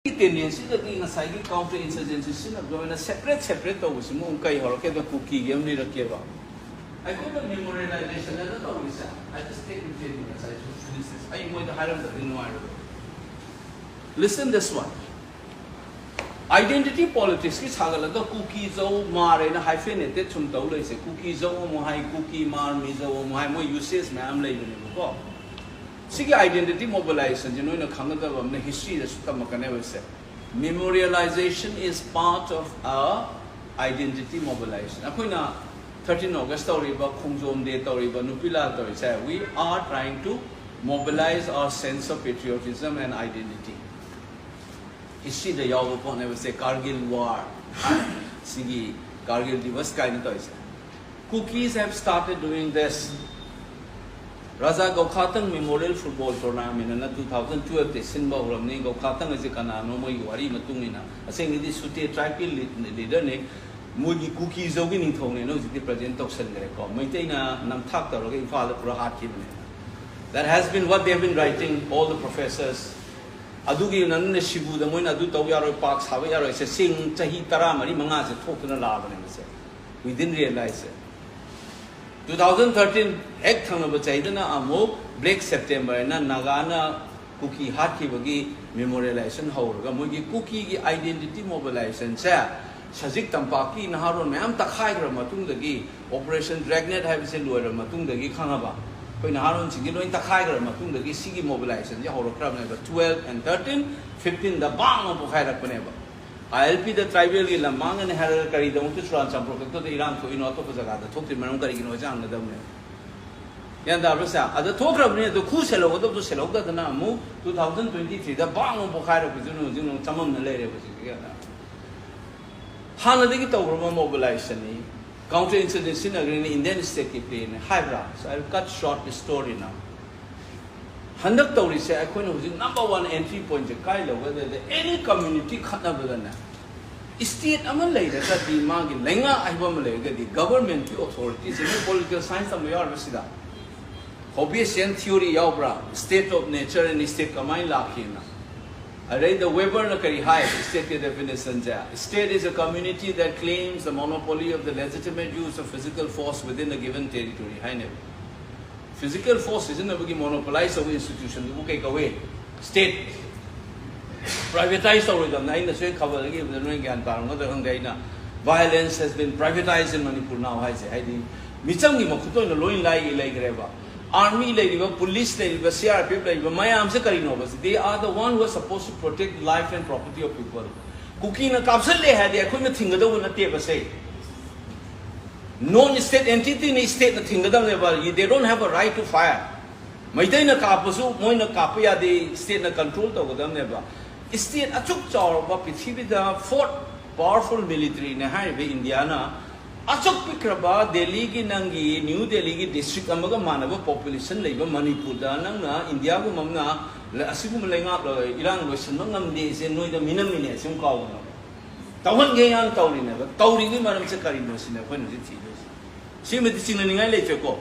tendency that in a cycle counter-insurgency is separate was Munkai or the cookie game leader Keva. I got a memorialization and I just take it aside. I'm going to hire the listen this one. Identity politics is Hagalaga cookies o mar and hyphenated from Dola say cookies o mohai cookie mar mizo mohai uses ma'am label. Sigi identity mobilization, you know, in a Canada of the history that Sutamakane said. Memorialization is part of our identity mobilization. Apoina 13 August story about Kungzom Day story about Nupila story. We are trying to mobilize our sense of patriotism and identity. History the Yawapon never say Kargil War. Sigi Kargil Divas kind of cookies have started doing this. Raza Gokhatang Memorial Football Tournament in 2012, the Sinba Ramni Gokhatang is a Kanano, Wari Matumina. I think it is to try to leader, Mugi cookies of winning tone, knows the president of Sendreco, maintain a Namtak or father for a heart given. That has been what they have been writing, all the professors. Adugi Nan Shibu, the Moina Dutawaro Parks, Havayaro, is a sing Tahi Taramari Mangas, a token alarm. We didn't realize it. 2013, Ek Thangaba Chaidana Amo, Black September, and Nagana Cookie Haki Bagi Memorialization Hoga, Mugi Cookie Identity Mobilization, Shazik Tampaki, Naharon, Mam Takhaigra Matundagi, Operation Dragnet Haviselua, Matundagi Kanaba, when Haron Sigino in Takhaigra, Matundagi Sigi Mobilization, Yahorokram number 12 and 13, 15, the Bang of Haira Paneva. ILP the tribal Lamang and Harakari, the Muturan, some protector the Iran to Inotopazagada, took the Maramkari in Ojan, the Yanda Rasa, at the Tokra near the Kuselo, what of the Seloga, the Namu, 2023, the Bang of Bokhaira, some of the lady was together. Hana over mobilization, counter incidents in Indian state in Hybra. So I'll cut short the story now. 100 Tori say, I couldn't number one entry point to Kaila, whether any community cut over the na. State Amalay, that the Magi Lenga, I the government authorities, and political science of Mayar Hobbesian theory Yaubra, state of nature and state Kamai Lakina. I read the Weber Nakari High, state definition. State is a community that claims the monopoly of the legitimate use of physical force within a given territory. Physical force isn't a monopolized over institution, who take away. State privatized over them. Violence has been privatized in Manipur now. Army, police, CRPF, they are the ones who are supposed to protect life and property of people. Cooking a capsule they had, they couldn't think of the non-state entity in state they don't have a right to fire. Maitena Kapusu, Moina Kapia, the state control over them never. State Achuk Chor, the fourth powerful military in Indiana. Achuk Pikraba, Delhi Nangi, New Delhi district, Amaga Manava population, labor Manipur, Nanga, India, Mamna, Asimulenga, Iran, Western Mangam days, and no the Minamina, some call. Tawan Gayan Tauri never, Tauri, Madam Sakari, no sinner, when is it? See me the signaling I let you go.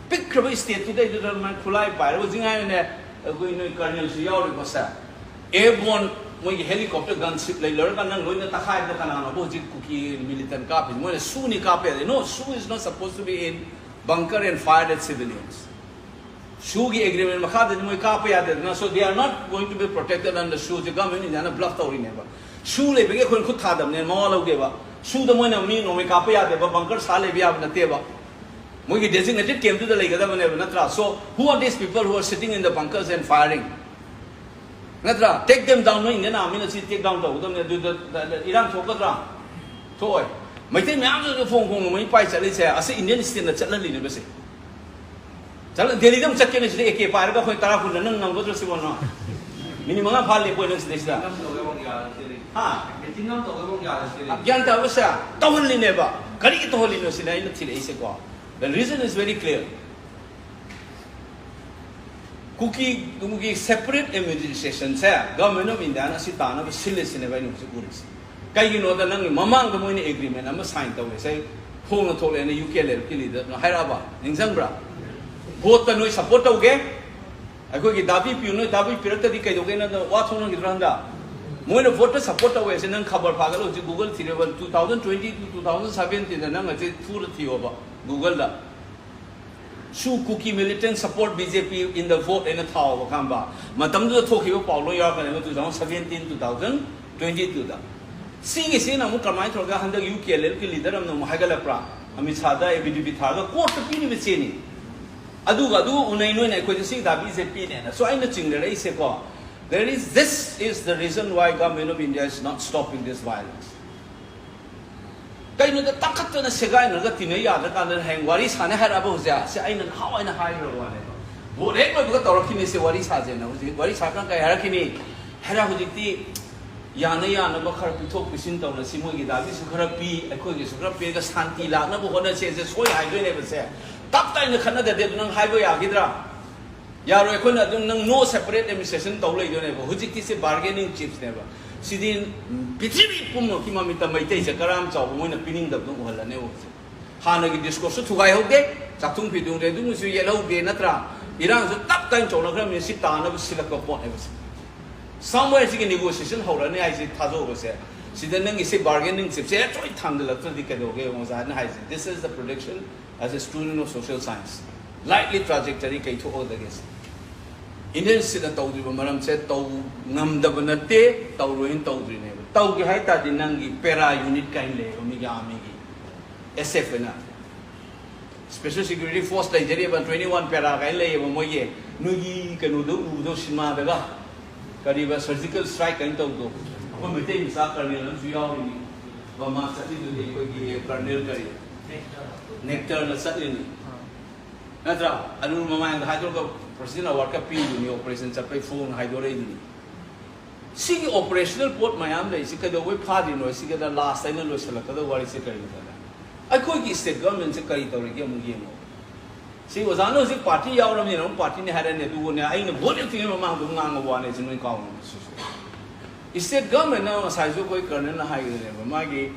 Pick Krabby state today to the man Kulai by Rosing Iron, going to Colonel Shiori Bossa. Airborne when helicopter guns like Lurgan and going to hide the Kanana, cookie militant copy. When a Sunni copy, no, Su is not supposed to be in bunker and fired at civilians. Shugi agreement, Makada, copy at it. So they are not going to be protected under Shu, the government in a bluff or never. Shu, they begin to cut them, and all gave up. Shu the one of me, no, we copy at the bunker, Salivia, and the Teva. We designated came to the lake, so who are these people who are sitting in the bunkers and firing? Natra, take them down, no Indian army, take down the Iran Tokatra. Toy. My thing, the phone home, my pies, I say Indian state in the Chattel University. They didn't check in the AK, Paraga, Tarafun, and number of one. Minimum of Harley Points this time. Ah, Yanta was totally never. Carry it holiness in the The reason is very clear. Cookie separate administrations, government of Indiana, Sitana, Silis in a venue of Guris. Can you know the Mamang the money agreement? I'm a sign of say, Home told and the UK leader, Haraba, in Zambra. Both the noise support again. I go get Davi Puno, Davi Pirata di Kaidogena, the Watson Randa. Moi na vote support away sin nang khabar phagal ho Google thirewal 2020 to 2017 nang ase thur thiyo ba Google da Su cookie militant support BJP in the vote in a thao ba khamba matam du thokhiyo paulo ya ka 2017 2022 da singi sin amu kamai thorga handa UKL ki leader am no hagala pra ami sada ABDP thaga court pi ni cheni adu unai noi na ko si da BJP ne so aina chingre rai se ko this is the reason why government of India is not stopping this violence. Kaya nung takat na segay na tinaya na kanan hang wari sana harabo siya siya ay how ay na hire wane. Boleh mo buka tawag kini si wari sa jen na wari sa kan kaya harakini hara hujiti yana bakar pitok pisin taw na simo gidabi sukara pi ako gi sukara pi ka santi la na buko na siya soy hay doy ne bese. Tap tayo na kana de nang hay boy agidra. Yaro ko na dung nang no separate administration tawlay do ne ba hujiti se bargaining chips ne ba sidin pithiri pum ki mamita maitai se karam chaw mo na pining da dung hala ne o hana gi discourse thugai hoge chatung pidung re dung su yelo ge natra irang su tap time chaw na gram ni sita na silak ko po ne ba somewhere sig negotiation hola ne ai se thajo go se sidin nang ise bargaining chips se choi thang da la di ka do ge mo za na hai this is the prediction as a student of social science likely trajectory kai tho o da ge Indian sida tawdi ba maram se taw ngamda ba nate taw roin tawdi ne ba taw gi hai ta din nangi para unit kain le o mi ga ami gi SF na special security force Nigeria ba 21 para kain le ba mo ye nu gi kanu do u do sima ba ga kari ba surgical strike kain taw do ko mi te sa kar ne lan su yaw ni ba ma sa ti do de ko gi colonel kari nectar na sa ni natra anu mama ang hadro ko President award ka pi ni operation sa pay phone haidore ni sigi operational port mayam le sika do we phadi no sika da last time lo sala ka do wari se kari da ai koi ki state government se kari tawri ke mu ye mo si wazano si party yaw ram ni no party ni hare ne du ne ai ne vote ti ma ma ngang wa ne sinoi kaw state government na sai so koi karne na hai ne ma gi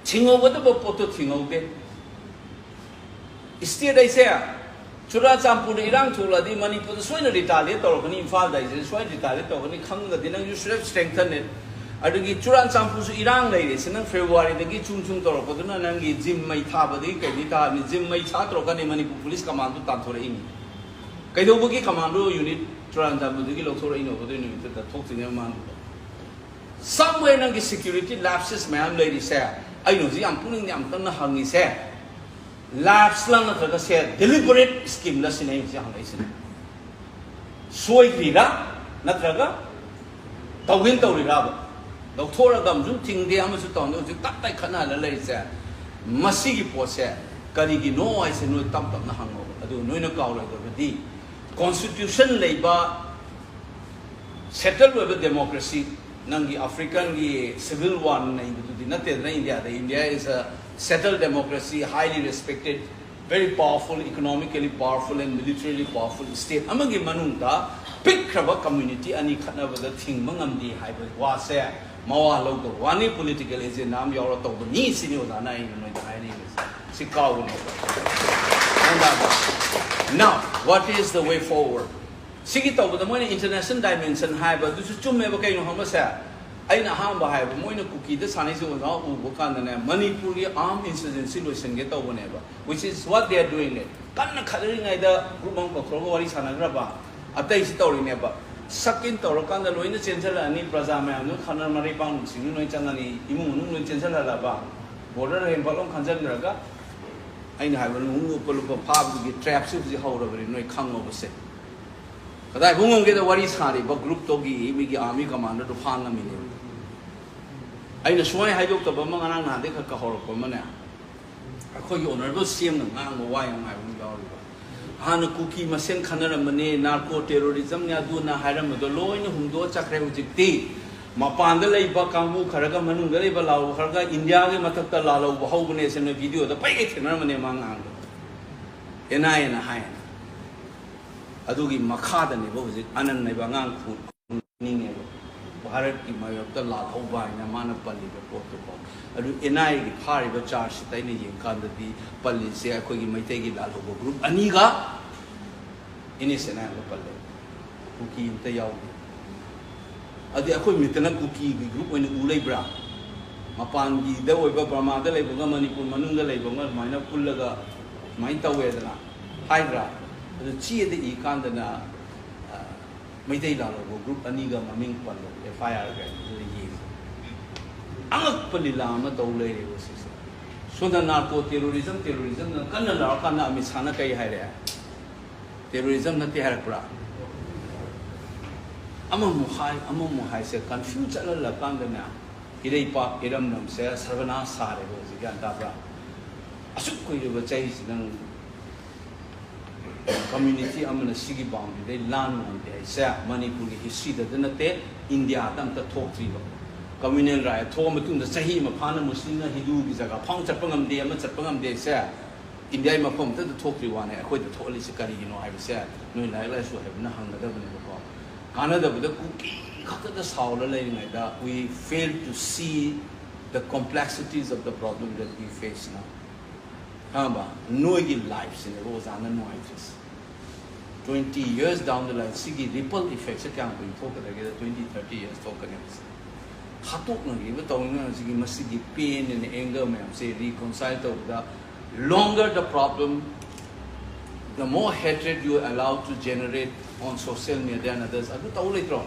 thingo ba do po to thingo de state ai se Chura champur irang chula di Manipur soina retaliate or kani Imphal dai je soina retaliate or kani khang ga dinang you should have strengthened it adugi chura champur su irang lai re sinang February dagi chung tor ko duna nang gi gym mai tha ba di kai di ta ni gym mai tha tor kani Manipur police commando ta thore ini kai do bugi commando unit chura champur dagi lok thore ino ko de ni ta thok sine man somewhere nang gi security lapses man lai ri sa ai no ji am puning ni am tan na hangi se Lapse lang na talaga siya deliberate scheme na sinayong siya hangay sila. Soy krira na talaga tawin tawrira ba. Doktora gamjun tingdi ama su tawin tawin tatay ka na lalay siya. Masigi po siya. Karigi no ay siya noy tam-tam na hangaw. Ado noy nagkawalay ko. Di constitution lay ba settle ba democracy nangi African gi civil war na ito di natin na India. India is a settled democracy, highly respected, very powerful, economically powerful and militarily powerful state. Amagi manungta, big kraba community ani khana bada thing mangamdi haiba wa se mawa logo wani political agent nam yoro to ni sini oda na in no dai ni sikaw no. Now, what is the way forward? Sige to bada mo ni international dimension haiba du su chumme ba kay no hama sa ai na ham ba hai ba moi na cookie da sanai se wa u bo kan na Manipur gi armed insurgency lo senge to bone ba which is what they are doing it kan na khadri ngai da group ang ko wari sana gra ba atai si to ri ne ba sakin to ro kan da loina chenchal ani praja ma nu khanar mari pang sing noi chan ani imu nu noi chenchal la ba border hen balong khanjan gra ga ai na hai ba nu ko lo pa gi trap su ji ho ro ba noi khang over se kadai bungong ge da wari sari ba group to gi mi gi army commander to phang na mi ne ai na suai hai dok to ba mang anang na de ka hor ko ma ne a ko yo na do sim na ngang mo wa yang ai bu yaw ri ba ha na cookie ma sen khanar ma ne narco terrorism nya du na hai ram do loi na hum do chakre u jik ti ma pan da lai ba kambu kharaga manung da lai ba law kharaga India ge mathak ta la law ba hau ne sen video da pai ge thena ma ne ma ngang ena hai adugi makha da ne ba jik anan nei ba ngang khu ni ne Bharat ki mayok ta la ho ba ina mana pali ba protocol adu enai gi phari ba charge tai ne yin kan da di pali se ko gi mai te gi la ho group ani ga ini sena ba pali ku ki inte yaw adi akoi mitana kuki group when ulai bra mapan gi da oi ba Burma da lei bunga Manipur manung da lei bunga maina pullaga mai tawe da hai bra adu chi de I kan da na mai dei la lo group ani ga maming pal lo FIR ga yi angak palila ma do lei re si so da narco terrorism na kan na kan na mi sana kai hai re terrorism na ti har bra ama muhai se confuse ala la kan da na irei pa iram nam se sarvana sare bo si gan ta bra asuk ko ire chai sinang community amana sigi boundary they land on there sa Manipur ki history da na te India tam ta thok tri lo communal right tho ma tung da sahi ma phana muslim na hindu ki jaga phang chat pangam de ma chat pangam de sa India ma phom ta thok tri wa ne akhoi da tholi se kari gi no ai sa noi lai lai su have na hang da ba ne ko kana da bu ku ki the soul we fail to see the complexities of the problem that we face now. Hamba, knowing lives in the Rosanna noises. 20 years down the line, sigi ripple effects can be talking together 20, 30 years talking. Hatok no give it sigi masigi pain and anger, ma'am, say reconcile to the longer the problem, the more hatred you allow to generate on social media and others. I don't know.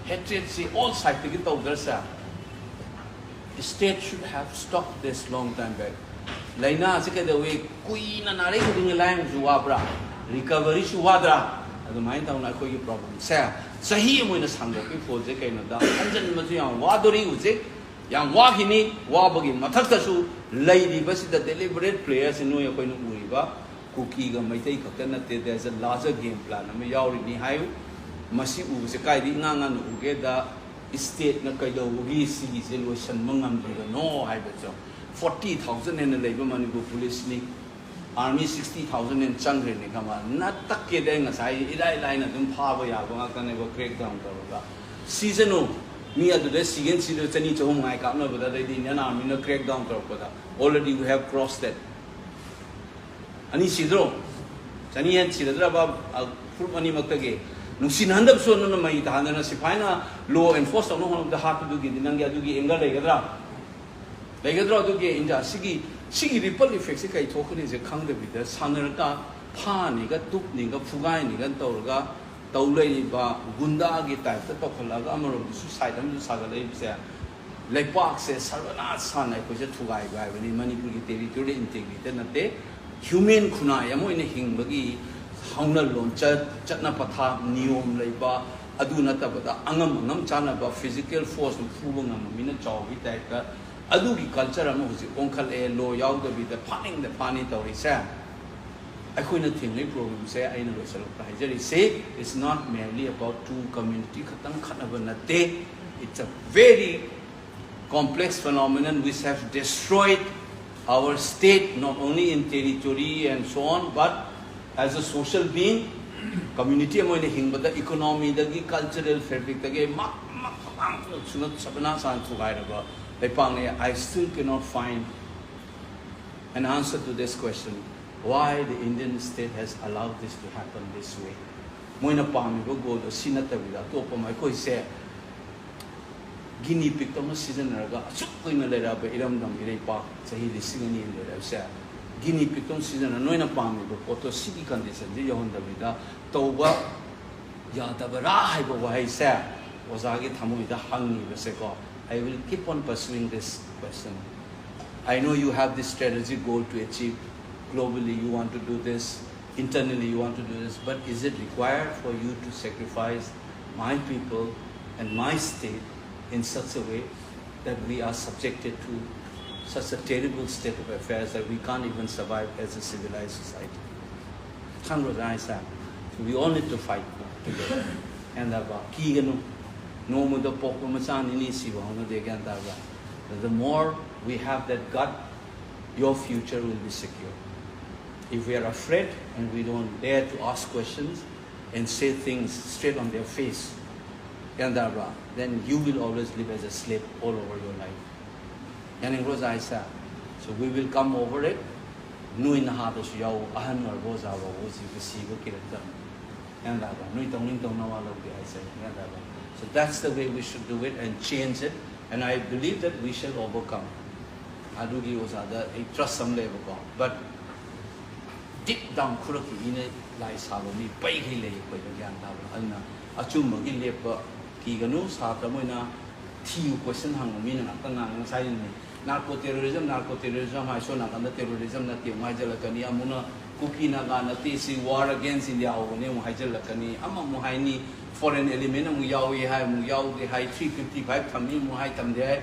Hatred, see, all sides, the state should have stopped this long time back. Laina, see, the way Queen and Arek in the line, Zuabra, recovery, Suadra, and the mind down like a problem. Sir, Sahi, when the Sanga before the Canada, and Mazian, Wadori, Uzik, Yang Wahini, Wabagin, Matakasu, Lady, but the deliberate players in New York, Uriba, Cookie, Maitake, there's a larger game plan. I mean, you already have. Masi u se kai di ngangan uge da state na kai do ugi si solution mangam di no hai ba cho 40,000 in labor Manipur police ni army 60,000 in changre ni kama na tak ke de nga sai ilai na dum pha ba ya ba ka ne ba crack down to ba season mi adu de season si de chani chom ngai ka no ba da di na army no crack down to ba already we have crossed that ani sidro chani yan sidra ba full ani maktage Nusinanda so no mai tahana sipana law enforcement no the heart to do ginanga dugi enga legadra dugi inda sigi ripple effects kai token is a kang the with the sanarka pa ni ga tup ni ga fugai ni ga torga taulai ba gunda gi type to kholaga amaro suicide am sagale se like park se sarvana sana ko je thugai ga ni Manipur ki territory integrity na te human khuna yamo in hingbagi Hauna launcher, Chatna Patha, Neom Laiba, Aduna Tabata, Angam Chana, physical force, Fubung, Mina Chow, Vitaka, Adugi culture, Uncle A, Low Yaga with the panning the Pani Tori Sam. I couldn't think the program say, I know the say it's not merely about two community, it's a very complex phenomenon which has destroyed our state, not only in territory and so on, but as a social being, community among the economy, the cultural fabric, I still cannot find an answer to this question. Why the Indian state has allowed this to happen this way? Moina Pami go to Sinata with Topa Mako say Guinea pig to season raga, Sukin a letter by Iram Dam Irepa, Sahi the singing in the Guinea pig season and Noina Pami, but Poto city conditions, the Yonda Vida, Toba Yatabara, Why say was I get Hamu the Hangi, the Seko. I will keep on pursuing this question. I know you have this strategy goal to achieve. Globally, you want to do this. Internally, you want to do this. But is it required for you to sacrifice my people and my state in such a way that we are subjected to such a terrible state of affairs that we can't even survive as a civilized society? So we all need to fight together. And the more we have that gut, your future will be secure. If we are afraid and we don't dare to ask questions and say things straight on their face, then you will always live as a slave all over your life. So we will come over it. So that's the way we should do it and change it. And I believe that we shall overcome. Adugi was other, I trust some level. But deep down, Kuroki in it, like Salome, Bailey, with the Yan Achuma, Gilip, Kiganu, Satamuna, Tiu question hung a meaning of silently. Narco-terrorism, I saw not under terrorism, that the Majalakani, Amuna, Kukina, Tisi, war against India, Hajalakani, Amamuhaini, foreign element, Muyawi, Muyao, the high 355, Tamim, Muhaitam there,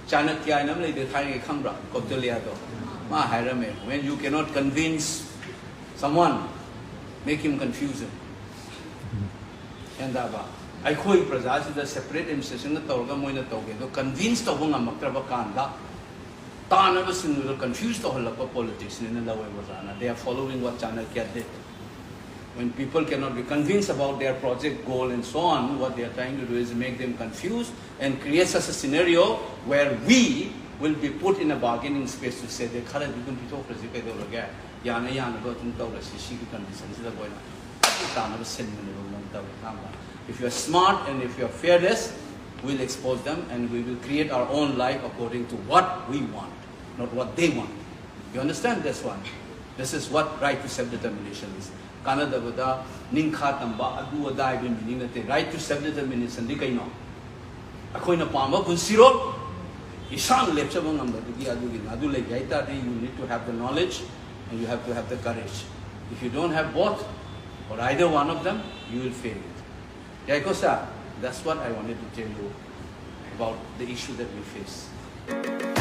Chanakya, and the Thai Kambra, Koteliado, Maharame. When you cannot convince someone, make him confuse him. And I call Prazas the separate session the Torga Moina Toge, convinced of Hunga Makrabakanda. Tana was confused the whole politics in the way was they are following what Chanakya did. When people cannot be convinced about their project goal and so on, what they are trying to do is make them confused and create such a scenario where we will be put in a bargaining space to say they can't even be talked as Yana Yana got into the Shishi conditions. If you are smart and if you are fearless, we'll expose them and we will create our own life according to what we want, not what they want. You understand this one? This is what right to self-determination is. Canada Buddha, Ninka Tamba, Adu Adai, meaning that the right to self-determination, Dikaino. Akoina Pama, Kunsiro, Ishan Lepchabon number, Adu Lake Yaita, you need to have the knowledge and you have to have the courage. If you don't have both, or either one of them, you will fail it. Yaikosa, that's what I wanted to tell you about the issue that we face.